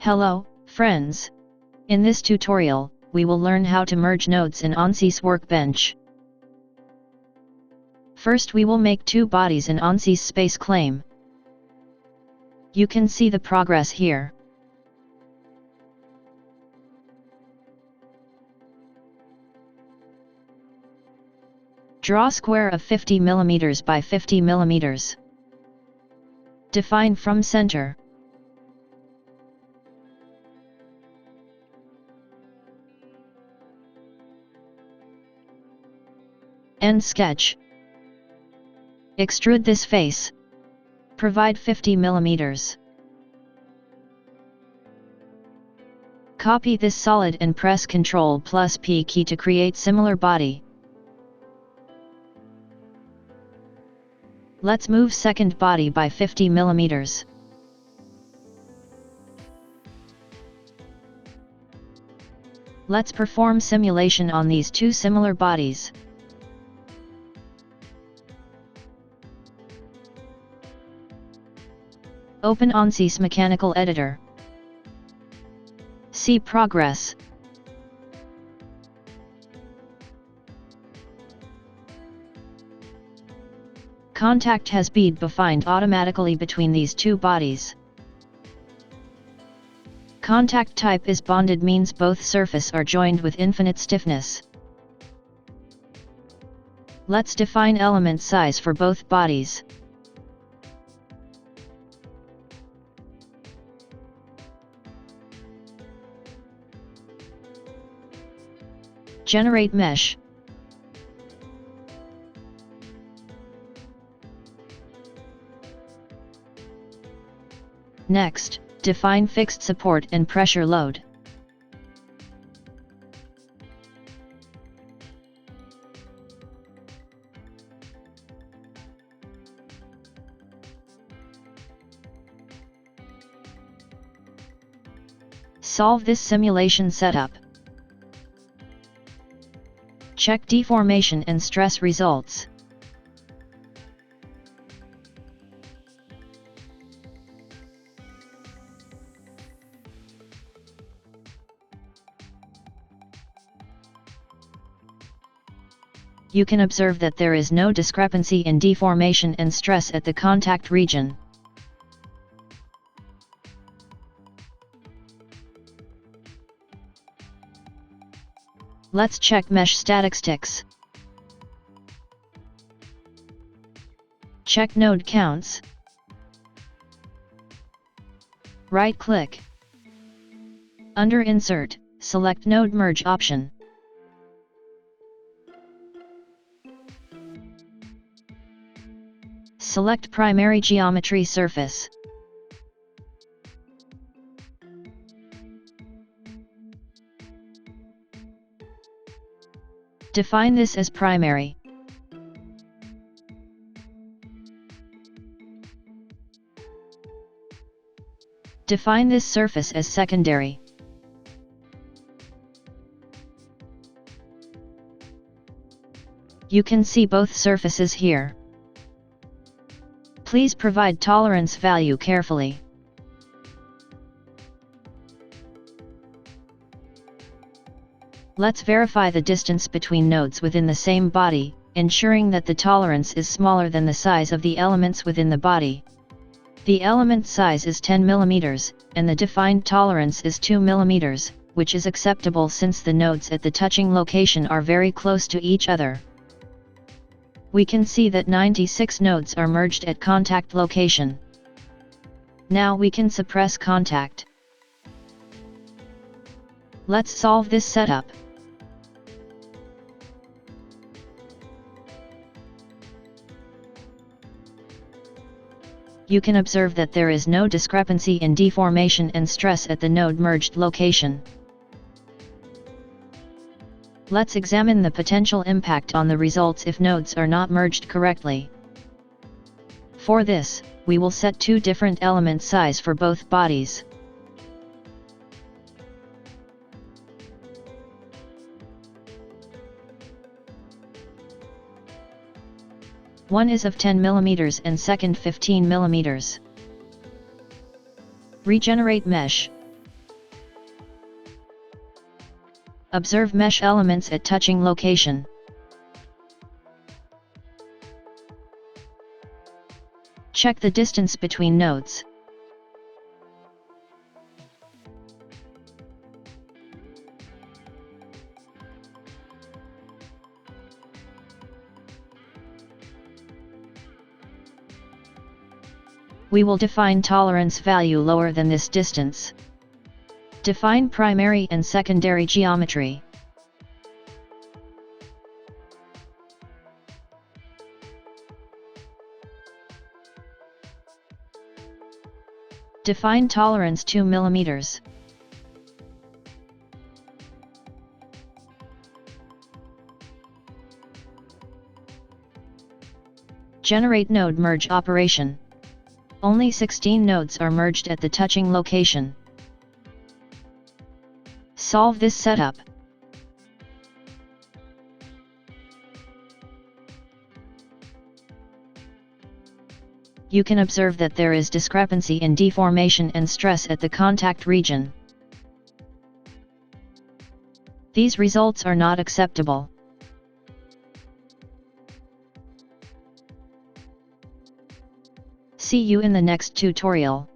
Hello, friends! In this tutorial, we will learn how to merge nodes in ANSYS Workbench. First we will make two bodies in ANSYS Space Claim. You can see the progress here. Draw square of 50 mm by 50 mm. Define from center. End sketch. Extrude this face. Provide 50 mm. Copy this solid and press Ctrl+P key to create similar body. Let's move second body by 50 mm. Let's perform simulation on these two similar bodies. Open ANSYS Mechanical Editor. See progress. Contact has been defined automatically between these two bodies. Contact type is bonded, means both surface are joined with infinite stiffness. Let's define element size for both bodies. Generate mesh. Next, define fixed support and pressure load. Solve this simulation setup. Check deformation and stress results. You can observe that there is no discrepancy in deformation and stress at the contact region. Let's check mesh statistics. Check node counts. Right-click. Under Insert, select Node Merge option. Select Primary Geometry Surface. Define this as primary. Define this surface as secondary. You can see both surfaces here. Please provide tolerance value carefully. Let's verify the distance between nodes within the same body, ensuring that the tolerance is smaller than the size of the elements within the body. The element size is 10 mm, and the defined tolerance is 2 mm, which is acceptable since the nodes at the touching location are very close to each other. We can see that 96 nodes are merged at contact location. Now we can suppress contact. Let's solve this setup. You can observe that there is no discrepancy in deformation and stress at the node merged location. Let's examine the potential impact on the results if nodes are not merged correctly. For this, we will set two different element size for both bodies. One is of 10 mm and second 15 mm. Regenerate mesh. Observe mesh elements at touching location. Check the distance between nodes. We will define tolerance value lower than this distance. Define primary and secondary geometry. Define tolerance 2 mm. Generate node merge operation. Only 16 nodes are merged at the touching location. Solve this setup. You can observe that there is discrepancy in deformation and stress at the contact region. These results are not acceptable. See you in the next tutorial.